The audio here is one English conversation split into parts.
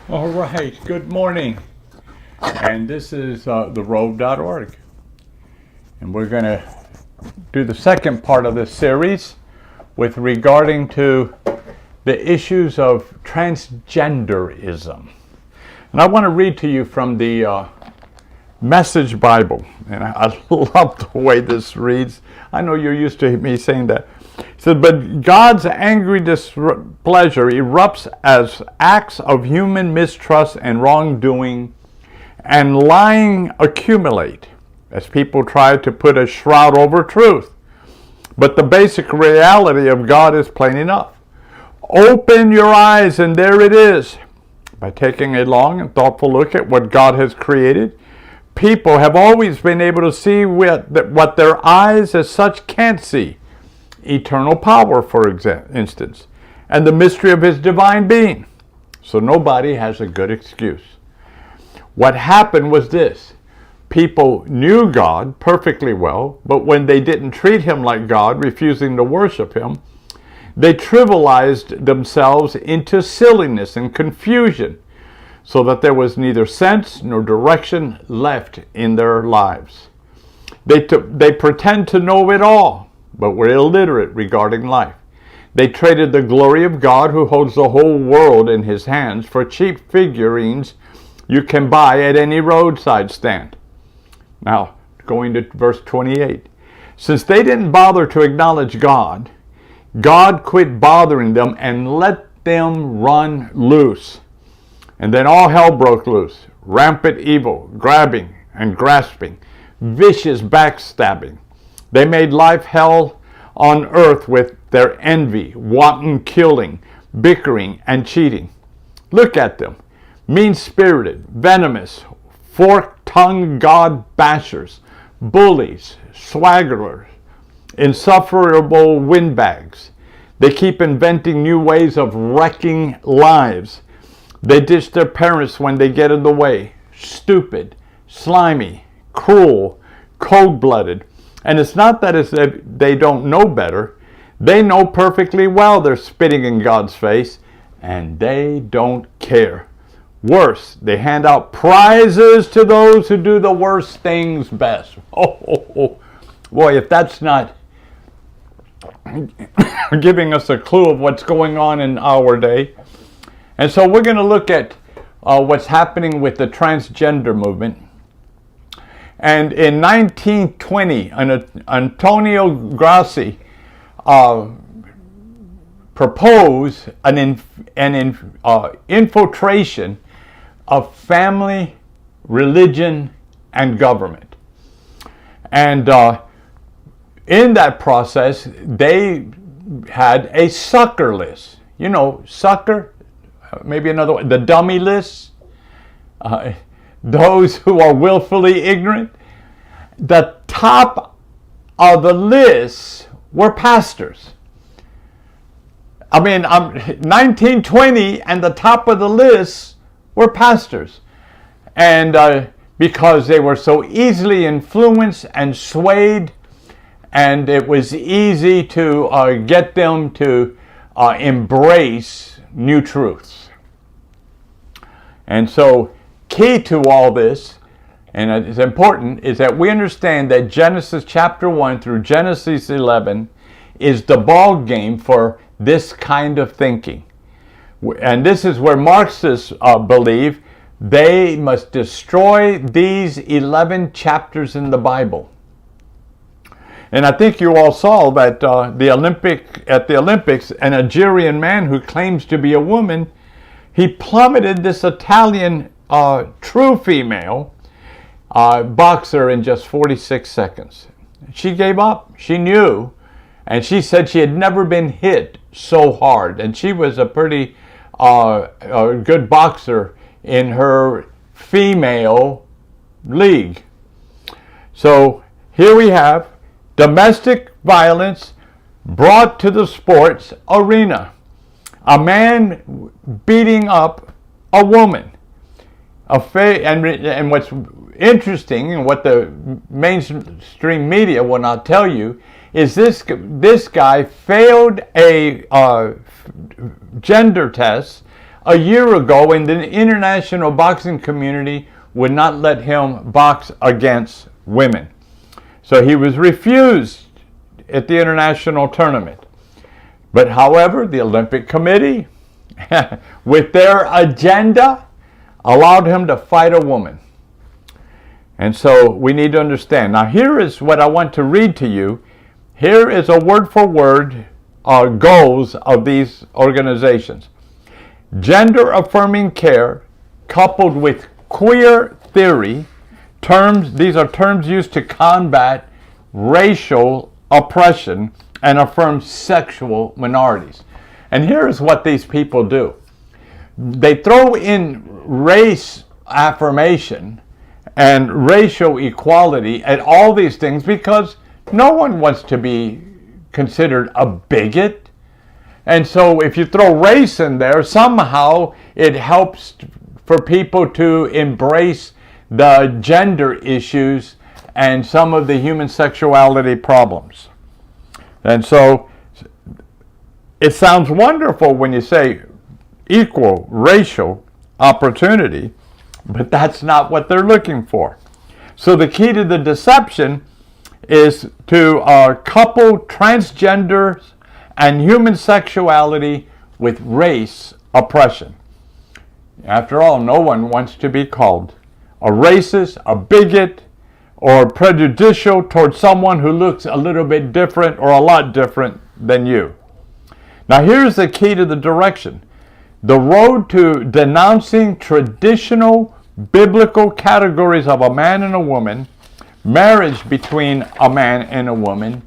All right, good morning. And this is therobe.org. And we're going to do the second part of this series with regarding to the issues of transgenderism. And I want to read to you from the Message Bible. And I love the way this reads. I know you're used to me saying that. It said, but God's angry displeasure erupts as acts of human mistrust and wrongdoing and lying accumulate as people try to put a shroud over truth. But the basic reality of God is plain enough. Open your eyes and there it is. By taking a long and thoughtful look at what God has created, people have always been able to see what their eyes as such can't see. Eternal power, for instance, and the mystery of his divine being. So nobody has a good excuse. What happened was this. People knew God perfectly well, but when they didn't treat him like God, refusing to worship him, they trivialized themselves into silliness and confusion, so that there was neither sense nor direction left in their lives. They pretend to know it all, but were illiterate regarding life. They traded the glory of God, who holds the whole world in his hands, for cheap figurines you can buy at any roadside stand. Now, going to verse 28. Since they didn't bother to acknowledge God, God quit bothering them and let them run loose. And then all hell broke loose. Rampant evil, grabbing and grasping, vicious backstabbing. They made life hell on earth with their envy, wanton killing, bickering, and cheating. Look at them. Mean-spirited, venomous, fork-tongued God bashers, bullies, swaggerers, insufferable windbags. They keep inventing new ways of wrecking lives. They dish their parents when they get in the way. Stupid, slimy, cruel, cold-blooded. And it's not that it's that they don't know better. They know perfectly well they're spitting in God's face, and they don't care. Worse, they hand out prizes to those who do the worst things best. Oh, boy, if that's not giving us a clue of what's going on in our day. And so we're going to look at what's happening with the transgender movement. And in 1920, Antonio Grassi proposed an infiltration of family, religion, and government. And in that process, they had a sucker list. You know, sucker, maybe another one, the dummy list. Those who are willfully ignorant. The top of the list were pastors. I mean, 1920, and the top of the list were pastors. And because they were so easily influenced and swayed, and it was easy to get them to embrace new truths. And so, key to all this, and it's important, is that we understand that Genesis chapter 1 through Genesis 11 is the ball game for this kind of thinking. And this is where Marxists believe they must destroy these 11 chapters in the Bible. And I think you all saw that at the Olympics, an Algerian man who claims to be a woman, he plummeted this Italian true female boxer in just 46 seconds. She gave up. She knew. And she said she had never been hit so hard. And she was a pretty good boxer in her female league. So here we have domestic violence brought to the sports arena. A man beating up a woman. And what's interesting, and what the mainstream media will not tell you, is this guy failed a gender test a year ago, and the international boxing community would not let him box against women. So he was refused at the international tournament. But however, the Olympic Committee, with their agenda, allowed him to fight a woman. And so we need to understand. Now here is what I want to read to you. Here is a word for word goals of these organizations. Gender affirming care coupled with queer theory, these are terms used to combat racial oppression and affirm sexual minorities. And here is what these people do. They throw in race affirmation and racial equality and all these things because no one wants to be considered a bigot. And so if you throw race in there, somehow it helps for people to embrace the gender issues and some of the human sexuality problems. And so it sounds wonderful when you say equal racial opportunity, but that's not what they're looking for. So the key to the deception is to couple transgenders and human sexuality with race oppression. After all, no one wants to be called a racist, a bigot, or prejudicial towards someone who looks a little bit different or a lot different than you. Now here's the key to the direction. The road to denouncing traditional biblical categories of a man and a woman, marriage between a man and a woman,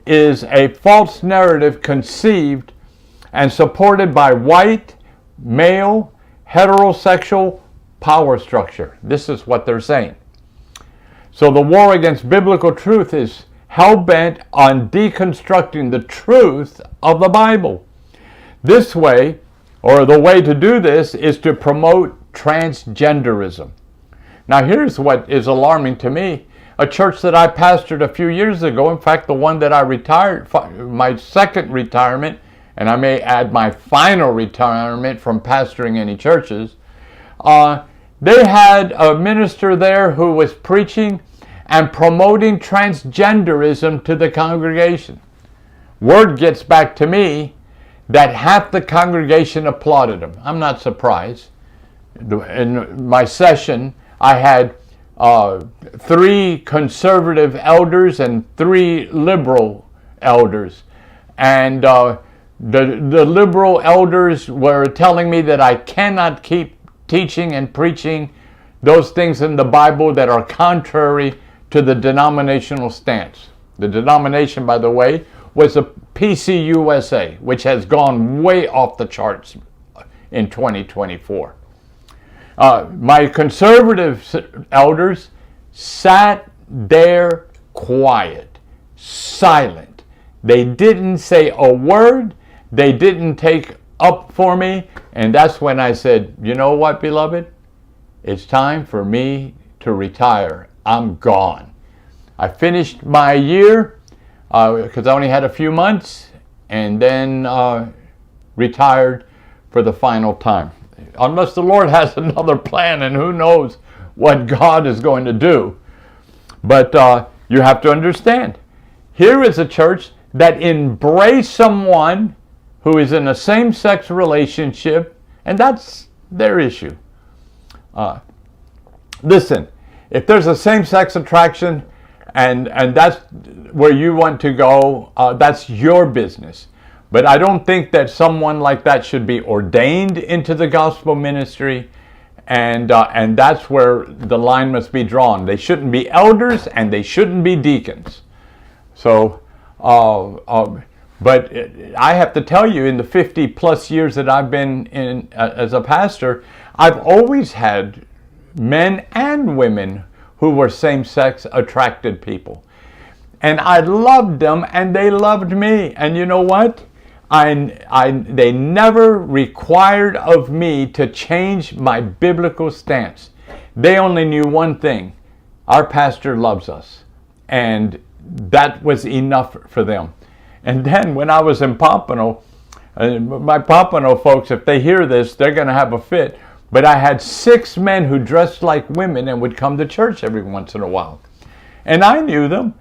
is a false narrative conceived and supported by white, male, heterosexual power structure. This is what they're saying. So the war against biblical truth is hell-bent on deconstructing the truth of the Bible. This way, or the way to do this, is to promote transgenderism. Now here's what is alarming to me. A church that I pastored a few years ago, in fact the one that I retired, my second retirement, and I may add my final retirement from pastoring any churches, they had a minister there who was preaching and promoting transgenderism to the congregation. Word gets back to me that half the congregation applauded him. I'm not surprised. In my session, I had 3 conservative elders and 3 liberal elders. And the liberal elders were telling me that I cannot keep teaching and preaching those things in the Bible that are contrary to the denominational stance. The denomination, by the way, was the PCUSA, which has gone way off the charts in 2024. My conservative elders sat there quiet, silent. They didn't say a word. They didn't take up for me. And that's when I said, you know what, beloved? It's time for me to retire. I'm gone. I finished my year because I only had a few months, and then retired for the final time. Unless the Lord has another plan, and who knows what God is going to do. But you have to understand, here is a church that embraced someone who is in a same-sex relationship, and that's their issue. Listen, if there's a same-sex attraction and that's where you want to go, that's your business. But I don't think that someone like that should be ordained into the gospel ministry, and that's where the line must be drawn. They shouldn't be elders and they shouldn't be deacons. So, but I have to tell you, in the 50 plus years that I've been in as a pastor, I've always had men and women who were same-sex attracted people. And I loved them and they loved me. And you know what? They never required of me to change my biblical stance. They only knew one thing: our pastor loves us. And that was enough for them. And then when I was in Pompano, My Pompano folks, if they hear this, they're going to have a fit. But I had 6 men who dressed like women and would come to church every once in a while. And I knew them.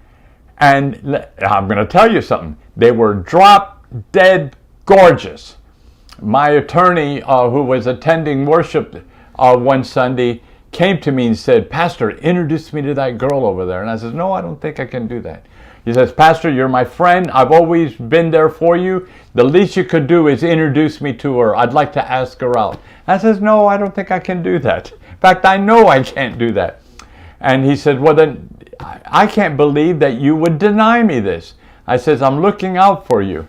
And I'm going to tell you something. They were drop dead gorgeous. My attorney, who was attending worship one Sunday, came to me and said, "Pastor, introduce me to that girl over there." And I said, "No, I don't think I can do that." He says, "Pastor, you're my friend. I've always been there for you. The least you could do is introduce me to her. I'd like to ask her out." I says, "No, I don't think I can do that. In fact, I know I can't do that." And he said, "Well, then I can't believe that you would deny me this." I says, "I'm looking out for you."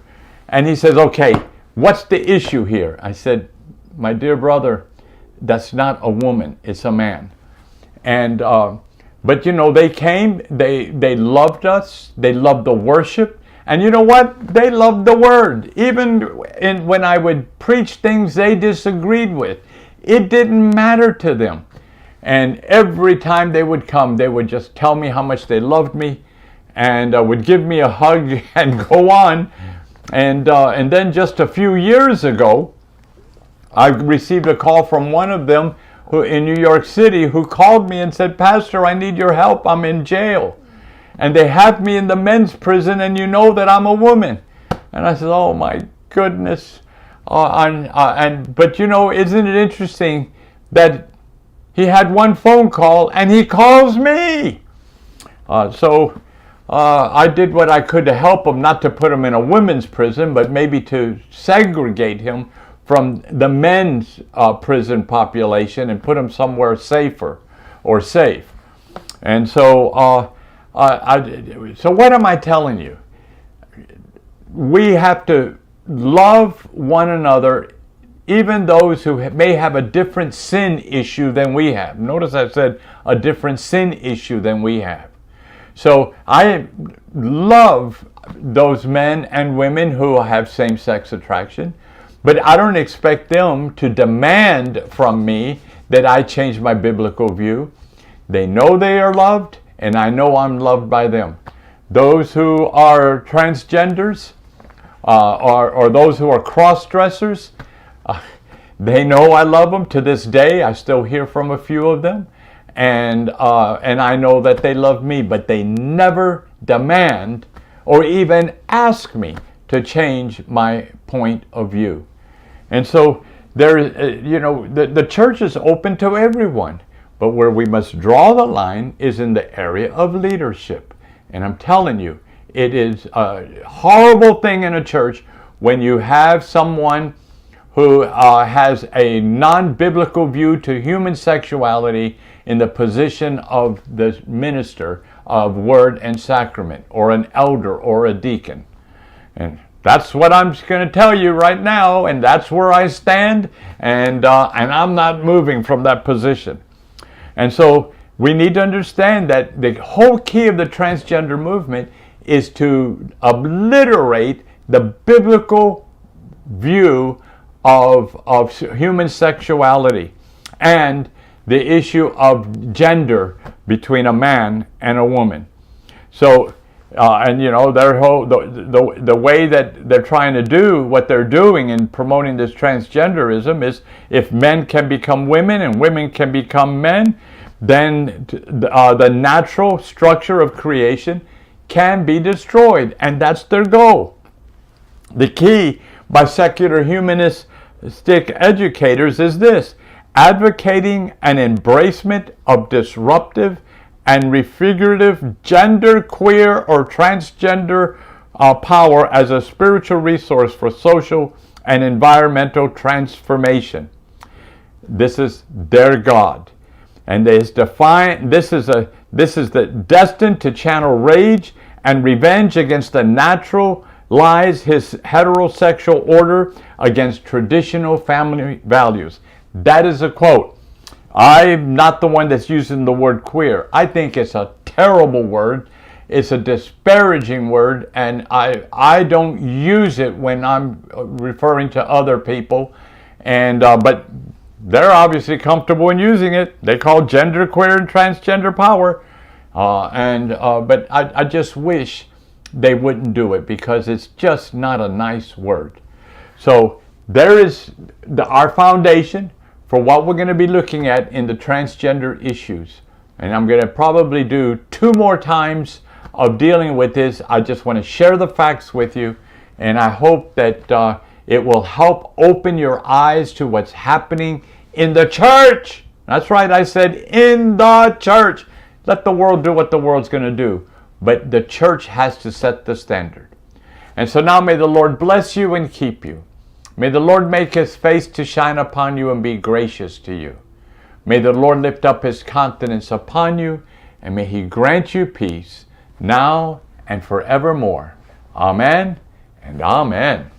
And he says, "Okay, what's the issue here?" I said, "My dear brother, that's not a woman, it's a man." And but you know, they came, they loved us, they loved the worship, and you know what? They loved the word. Even when I would preach things they disagreed with, it didn't matter to them. And every time they would come, they would just tell me how much they loved me, and would give me a hug and go on. And then just a few years ago, I received a call from one of them who in New York City, who called me and said, "Pastor, I need your help. I'm in jail. And they have me in the men's prison, and you know that I'm a woman." And I said, "Oh my goodness." But you know, isn't it interesting that he had one phone call and he calls me? So I did what I could to help him, not to put him in a women's prison, but maybe to segregate him from the men's prison population and put him somewhere safer or safe. And so, so what am I telling you? We have to love one another, even those who may have a different sin issue than we have. Notice I said a different sin issue than we have. So I love those men and women who have same-sex attraction, but I don't expect them to demand from me that I change my biblical view. They know they are loved, and I know I'm loved by them. Those who are transgenders, or those who are cross-dressers, they know I love them. To this day, I still hear from a few of them, and I know that they love me, but they never demand or even ask me to change my point of view. And so the church is open to everyone, but where we must draw the line is in the area of leadership. And I'm telling you, it is a horrible thing in a church when you have someone who has a non-biblical view to human sexuality in the position of the minister of word and sacrament, or an elder or a deacon. And that's what I'm going to tell you right now, and that's where I stand, and I'm not moving from that position. And so we need to understand that the whole key of the transgender movement is to obliterate the biblical view of human sexuality and the issue of gender between a man and a woman. So, and you know, their whole the way that they're trying to do what they're doing in promoting this transgenderism is, if men can become women and women can become men, then the natural structure of creation can be destroyed, and that's their goal. The key by secular humanistic educators is this: advocating an embracement of disruptive and refigurative gender, queer, or transgender power as a spiritual resource for social and environmental transformation. This is their God, and this is destined to channel rage and revenge against the natural lies his heterosexual order against traditional family values. That is a quote. I'm not the one that's using the word queer. I think it's a terrible word. It's a disparaging word, and I don't use it when I'm referring to other people. And but they're obviously comfortable in using it. They call gender queer and transgender power. But I just wish they wouldn't do it, because it's just not a nice word. So there is our foundation for what we're going to be looking at in the transgender issues. And I'm going to probably do 2 more times of dealing with this. I just want to share the facts with you, and I hope that it will help open your eyes to what's happening in the church. That's right, I said in the church. Let the world do what the world's going to do, but the church has to set the standard. And so now may the Lord bless you and keep you. May the Lord make his face to shine upon you and be gracious to you. May the Lord lift up his countenance upon you, and may he grant you peace now and forevermore. Amen and amen.